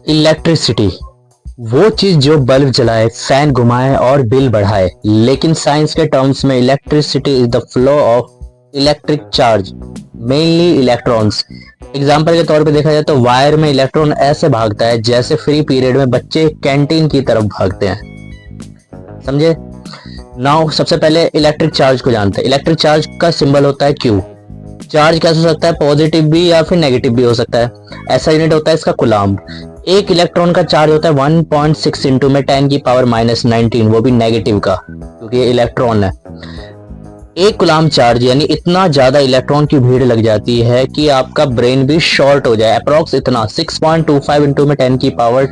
Electricity वो चीज जो बल्ब जलाए, फैन घुमाए और बिल बढ़ाए, लेकिन साइंस के टर्म्स में electricity is the flow of electric charge, mainly electrons. Example के तौर पे देखा जाए तो वायर में इलेक्ट्रॉन ऐसे भागता है जैसे फ्री पीरियड में बच्चे कैंटीन की तरफ भागते हैं। समझे? नाउ सबसे पहले इलेक्ट्रिक चार्ज को जानते हैं। इलेक्ट्रिक चार्ज का सिंबल होता है क्यू। चार्ज कैसे हो सकता है? पॉजिटिव भी या फिर नेगेटिव भी हो सकता है। ऐसा यूनिट होता है इसका कुलाम्ब। एक इलेक्ट्रॉन का चार्ज होता है 1.6 इंटू में 10 की पावर -19, वो भी नेगेटिव का, क्योंकि ये इलेक्ट्रॉन है। एक कुलाम्ब चार्ज यानी इतना ज्यादा इलेक्ट्रॉन की भीड़ लग जाती है कि आपका ब्रेन भी शॉर्ट हो जाए। अप्रोक्स इतना 6.25 इंटू में 10 की पावर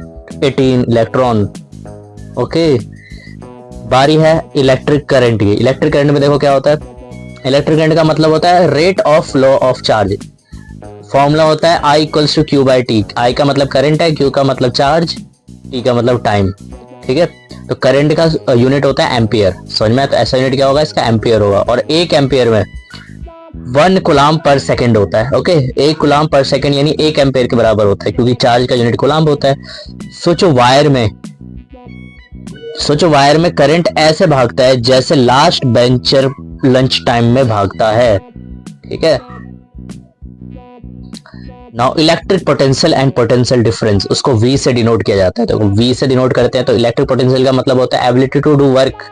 18 इलेक्ट्रॉन। ओके, बारी है इलेक्ट्रिक करंट की। इलेक्ट्रिक करंट में देखो क्या होता है। इलेक्ट्रिक करंट का मतलब होता है rate of flow of charge. Formula होता है I equals to Q by T. I का मतलब करंट है, Q का मतलब चार्ज, T का मतलब टाइम। ठीक है, तो करंट का यूनिट होता है एम्पियर। समझ में? तो ऐसा यूनिट क्या होगा इसका? एम्पियर होगा। और एक एम्पियर में 1 कूलाम्ब पर सेकंड होता है। ओके, 1 कूलाम्ब पर सेकंड यानी 1 एम्पियर के बराबर होता है, क्योंकि चार्ज का यूनिट कूलाम्ब होता है। सोचो वायर में करंट ऐसे भागता है जैसे लास्ट बेंचर लंच टाइम में भागता है। ठीक है, now electric potential and potential difference, उसको V से डिनोट किया जाता है। तो V से डिनोट करते हैं तो इलेक्ट्रिक पोटेंशियल का मतलब होता है एबिलिटी टू डू वर्क।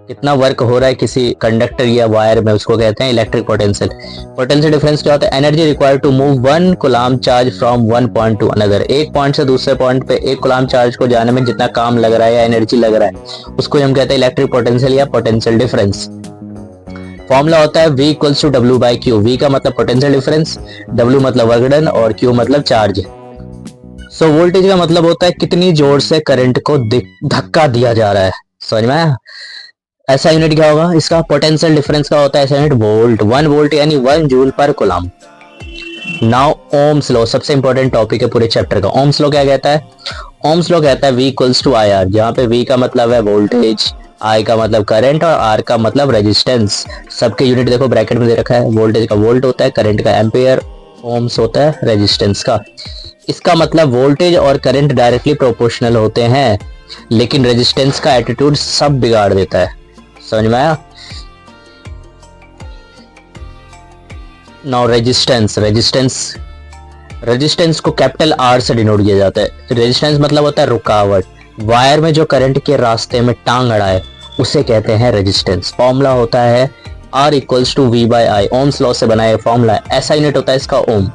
कितना वर्क हो रहा है किसी कंडक्टर या वायर में, उसको कहते हैं इलेक्ट्रिक पोटेंशियल। पोटेंशियल डिफरेंस क्या होता है? Energy required to move 1 coulomb charge from one point to another. एक पॉइंट से दूसरे पॉइंट पे 1 कूलाम्ब चार्ज को जाने में जितना काम लग रहा है या एनर्जी लग रहा है, उसको हम कहते हैं इलेक्ट्रिक पोटेंशियल या पोटेंशियल डिफरेंस। फॉर्मूला होता है V equals to W by Q. V का मतलब पोटेंशियल डिफरेंस, W मतलब वर्क डन और Q मतलब चार्ज। सो वोल्टेज का मतलब होता है कितनी जोर से करंट को धक्का दिया जा रहा है। समझ में आया? ऐसा यूनिट क्या होगा इसका? पोटेंशियल डिफरेंस का होता है ऐसा यूनिट वोल्ट। 1 वोल्ट यानी 1 जूल पर कूलाम्ब। नाउ ओम्स लॉ, सबसे इंपॉर्टेंट टॉपिक है पूरे चैप्टर का। ओम्स लॉ क्या कहता है? ओम्स लॉ कहता है V इक्वल्स टू IR, जहां पे V का मतलब है वोल्टेज, I का मतलब करंट और R का मतलब रेजिस्टेंस। सबके यूनिट देखो ब्रैकेट में दे रखा है। वोल्टेज का वोल्ट होता है, करंट का एम्पियर, ओम्स होता है रेजिस्टेंस का। इसका मतलब वोल्टेज और करंट डायरेक्टली प्रोपोर्शनल होते हैं, लेकिन रेजिस्टेंस का एटीट्यूड सब बिगाड़ देता है। समझ में आया? नाउ रेजिस्टेंस को कैपिटल R से डिनोट किया जाता है। रेजिस्टेंस मतलब होता है रुकावट। वायर में जो करंट के रास्ते में टांग अड़ाए उसे कहते हैं रेजिस्टेंस। फॉर्मूला होता है R equals to V by I। Ohm's law से बनाया फॉर्मूला, ऐसा यूनिट होता है इसका ओम।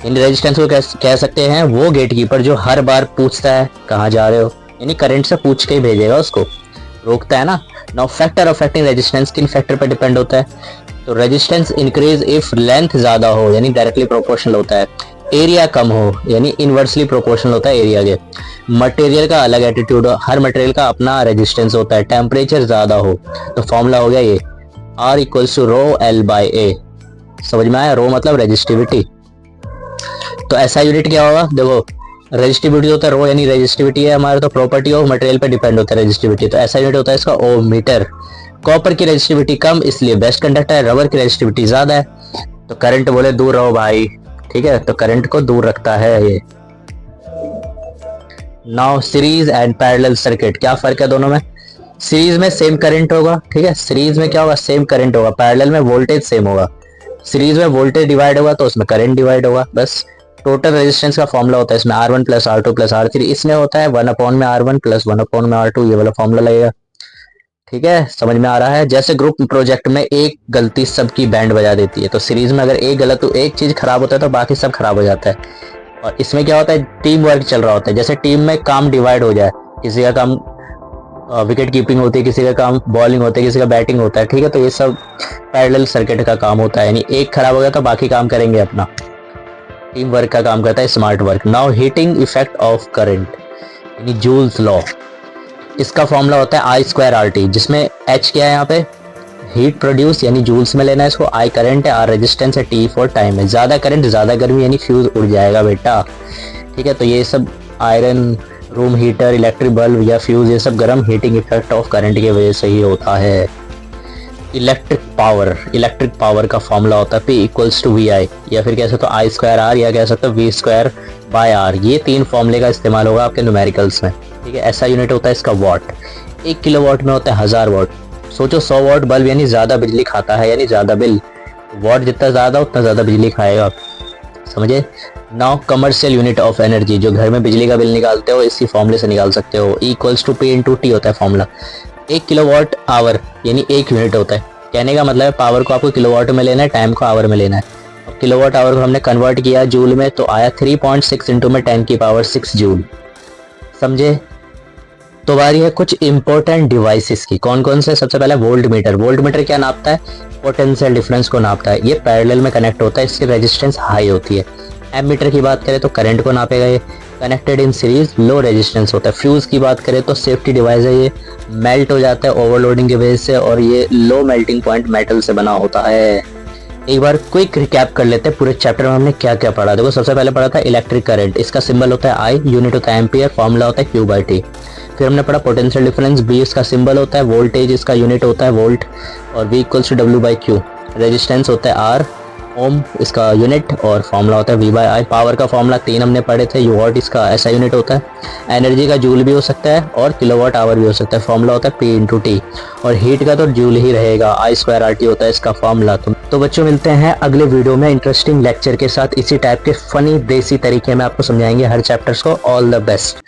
इन रेजिस्टेंस को कह सकते हैं वो गेटकीपर जो हर बार पूछता है कहाँ जा रहे हो, यानी करंट से पूछ के ही भेजेगा, उसको रोकता है ना। नाउ फैक्टर अफेक्टिंग रेजिस्टेंस किन फैक्टर पर डिपेंड होता है? तो रेजिस्टेंस इंक्रीज इफ लेंथ ज्यादा हो, यानी डायरेक्टली प्रोपोर्शनल होता है। एरिया कम हो, यानी इनवर्सली प्रोपोर्शनल होता है एरिया के। मटेरियल का अलग एटीट्यूड हो, हर मटेरियल का अपना रेजिस्टेंस होता है। टेम्परेचर ज्यादा हो, तो फॉर्मूला हो गया ये R equals to rho L by A। समझ में आया? रो मतलब रेजिस्टिविटी। तो ऐसा यूनिट क्या होगा? देखो रेजिस्टिविटी होता है रो, यानी रेजिस्टिविटी है हमारे, तो प्रॉपर्टी ऑफ मटेरियल पे डिपेंड होता है रेजिस्टिविटी। तो ऐसा यूनिट होता है इसका ओम मीटर। कॉपर की रेजिस्टिविटी कम इसलिए बेस्ट कंडक्टर है, रबर की रेजिस्टिविटी ज्यादा है, तो करंट बोले दूर रहो भाई। ठीक है, तो करंट को दूर रखता है ये। Now series and parallel circuit, क्या फर्क है दोनों में? सीरीज में सेम करंट होगा। ठीक है, सीरीज में क्या होगा? सेम करंट होगा। पैरेलल में वोल्टेज सेम होगा। सीरीज में वोल्टेज डिवाइड होगा तो उसमें करंट डिवाइड होगा, बस। टोटल रेजिस्टेंस का फॉर्मूला होता है इसमें R1 plus R2 plus R3। इसमें होता है 1 अपॉन में R1 प्लस 1 अपॉन में R2, ये वाला फॉर्मूला लगेगा। ठीक है, समझ में आ रहा है? जैसे ग्रुप प्रोजेक्ट में एक गलती सबकी बैंड बजा देती है, तो सीरीज में अगर एक चीज खराब होता है तो बाकी सब खराब हो जाता है। और इसमें क्या होता है? टीम वर्क चल रहा होता है। जैसे टीम में काम डिवाइड हो जाए, किसी का काम विकेट कीपिंग होती है, किसी का काम बॉलिंग होता है, किसी का बैटिंग होता है। ठीक है, तो ये सब पैरेलल सर्किट का काम होता है, यानी एक खराब हो गया तो बाकी काम करेंगे अपना। टीम वर्क का काम करता है smart work. Now heating effect of current यानी जूल्स लॉ, इसका फॉर्मूला होता है I स्क्वायर RT, जिसमें H क्या है यहाँ पे? हीट प्रोड्यूस, यानी जूल्स में लेना है इसको। I करंट है, R रेजिस्टेंस है, T फॉर टाइम है। ज्यादा करंट ज्यादा गर्मी, यानी फ्यूज उड़ जाएगा बेटा। ठीक है, तो ये सब iron, room heater, electric bulb या फ्यूज, ये सब गर्म हीटिंग इफेक्ट ऑफ करंट की वजह से ही होता है। इलेक्ट्रिक पावर का फॉर्मूला होता है P इक्वल्स टू VI, या फिर कह सकते हो I²R, या कह सकते हो V²/R। ये 3 फॉर्मूले का इस्तेमाल होगा आपके न्यूमेरिकल्स में, ठीक है। ऐसा यूनिट होता है इसका वॉट। 1 किलोवाट में होता है 1000 वॉट। सोचो 100 वॉट बल्ब यानी ज़्यादा बिजली खाता है, यानी ज़्यादा बिल। वॉट जितना ज़्यादा उतना ज़्यादा बिजली खाएगा आप, समझे। Now commercial unit of energy, जो घर में बिजली का बिल निकालते हो इसी फॉर्मूले से निकाल सकते हो। E equals to P into T होता है फॉर्मूला। 1 किलोवाट आवर यानी 1 यूनिट होता है। कहने का मतलब है पावर को आपको किलोवाट में लेना है, टाइम को आवर में लेना है। अब किलोवाट आवर को हमने कन्वर्ट किया जूल में, तो आया 3.6 इंटू में 10⁶ जूल, समझे। तो बारी है कुछ इंपॉर्टेंट डिवाइसेस की। कौन कौन से? सबसे पहले वोल्ट मीटर। वोल्ट मीटर क्या नापता है? पोटेंशियल डिफरेंस को नापता है। ये पैरेलल में कनेक्ट होता है, इसकी रेजिस्टेंस हाई होती है। एमीटर की बात करें तो करंट को नापेगा। ये connected in series, low resistance होता है। फ्यूज की बात करें तो सेफ्टी डिवाइस है, ये मेल्ट हो जाता है ओवरलोडिंग की वजह से, और ये लो मेल्टिंग पॉइंट मेटल से बना होता है। एक बार क्विक रिकैप कर लेते हैं पूरे चैप्टर में हमने क्या क्या पढ़ा। देखो सबसे पहले पढ़ा था इलेक्ट्रिक करंट, इसका सिंबल होता है आई, यूनिट होता है एम्पियर, फॉर्मूला होता है Q/T। फिर हमने पढ़ा पोटेंशियल डिफरेंस, B इसका सिंबल होता है, वोल्टेज इसका यूनिट होता है वोल्ट, और V equals to W/Q। Resistance होता है R, ओम इसका यूनिट, और फॉर्मूला होता है V/I। पावर का फॉर्मूला 3 हमने पढ़े थे, वॉट इसका ऐसा यूनिट होता है। एनर्जी का जूल भी हो सकता है और किलोवाट आवर भी हो सकता है, फॉर्मूला होता है P इंटू T। और हीट का तो जूल ही रहेगा, I²RT होता है इसका फॉर्मूला। तो बच्चों मिलते हैं अगले वीडियो में इंटरेस्टिंग लेक्चर के साथ, इसी टाइप के फनी देसी तरीके में आपको समझाएंगे हर चैप्टर्स को। All the best.